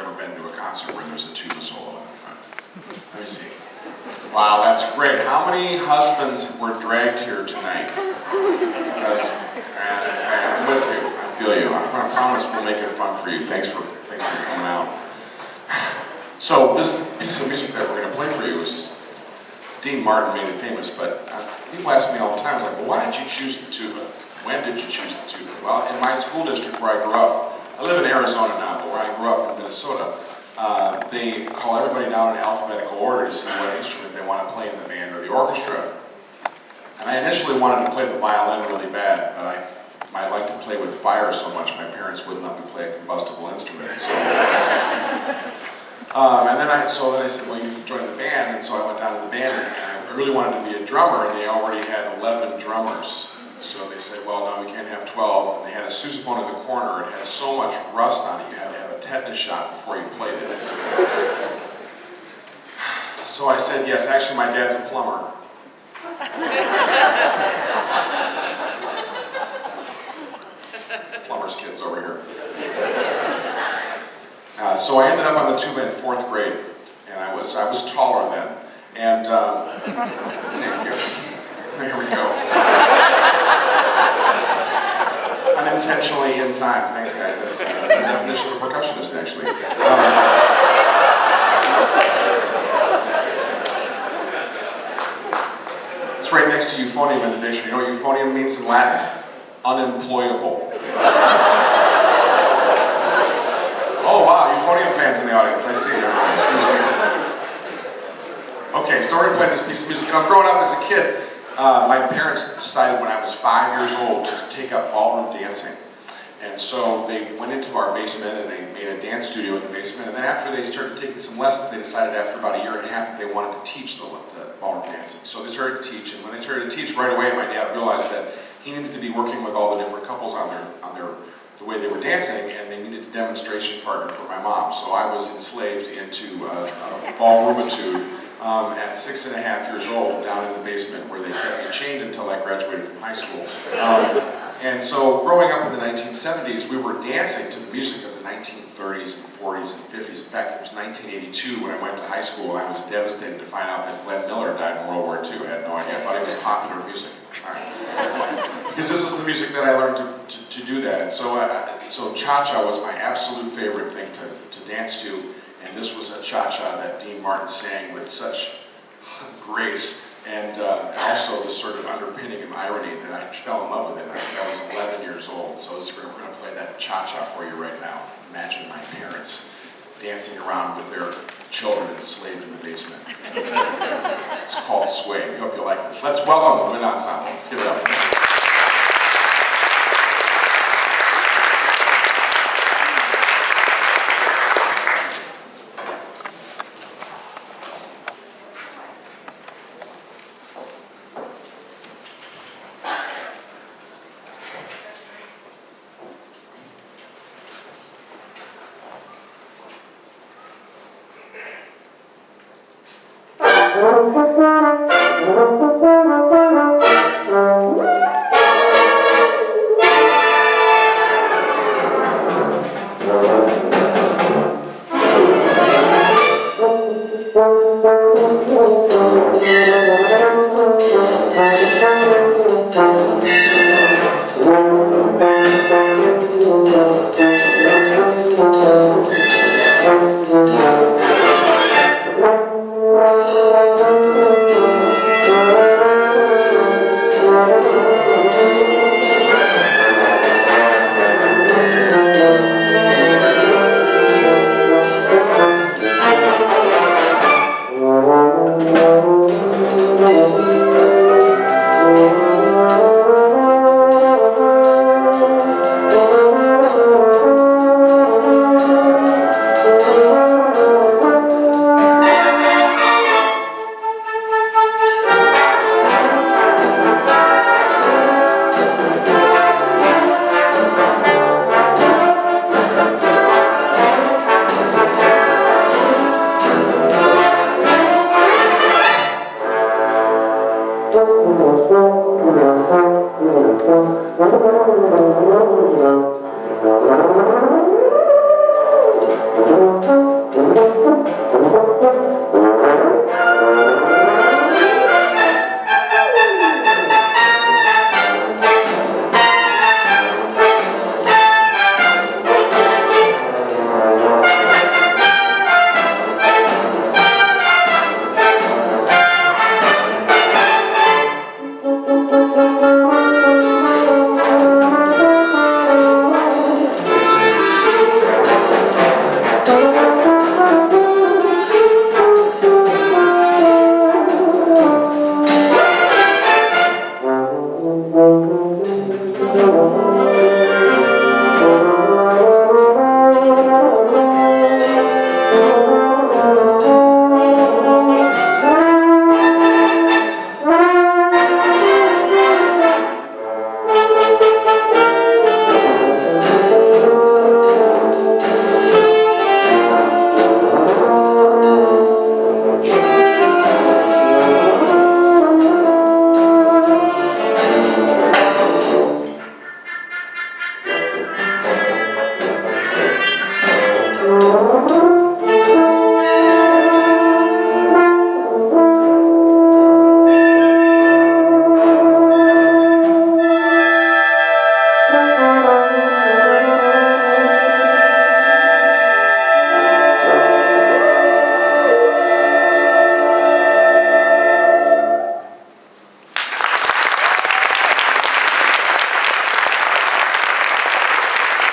ever been to a concert where there's a tuba solo in the front. Let me see. Wow, that's great. How many husbands were dragged here tonight? Because, I'm with you. I feel you. I promise we'll make it fun for you. Thanks for coming out. So this piece of music that we're going to play for you is, Dean Martin made it famous, but people ask me all the time, like, well, why did you choose the tuba? When did you choose the tuba? Well, in my school district where I grew up, I live in Arizona now, but where I grew up in Minnesota, they call everybody down in alphabetical order to see what instrument they want to play in the band or the orchestra. And I initially wanted to play the violin really bad, but I like to play with fire so much, my parents wouldn't let me play a combustible instrument. So, and then I said, well, you can join the band, and so I went down to the band, and I really wanted to be a drummer, and they already had 11 drummers. So they said, well, no, we can't have 12. And they had a sousaphone in the corner. It had so much rust on it, you had to have a tetanus shot before you played it. So I said, yes, actually my dad's a plumber. Plumber's kids over here. So I ended up on the tuba in 4th grade, and I was taller then. And thank you. There we go. Unintentionally in time. Thanks, guys. That's the definition of a percussionist, actually. It's right next to euphonium in the dictionary. You know what euphonium means in Latin? Unemployable. Oh, wow, euphonium fans in the audience. I see. Excuse me. Okay, so we're going to play this piece of music. Growing up as a kid, my parents decided when I was 5 years old to take up ballroom dancing. And so they went into our basement and they made a dance studio in the basement. And then after they started taking some lessons, they decided after about a year and a half that they wanted to teach the ballroom dancing. So they started to teach, and when they started to teach right away, my dad realized that he needed to be working with all the different couples on the way they were dancing, and they needed a demonstration partner for my mom. So I was enslaved into ballroomitude at 6.5 years old down in the basement where they kept me chained until I graduated from high school. And so growing up in the 1970s, we were dancing to the music of the 1930s and 40s and 50s. In fact, it was 1982 when I went to high school, and I was devastated to find out that Glenn Miller died in World War II. I had no idea. I thought it was popular music. Because this is the music that I learned to do that. And so cha-cha was my absolute favorite thing to dance to. And this was a cha-cha that Dean Martin sang with such grace, and also this sort of underpinning of irony that I fell in love with it. I think I was 11 years old. So we're going to play that cha-cha for you right now. Imagine my parents dancing around with their children enslaved in the basement. It's called Sway. We hope you like this. Let's welcome the Wind Ensemble. Let's give it up. Thank you.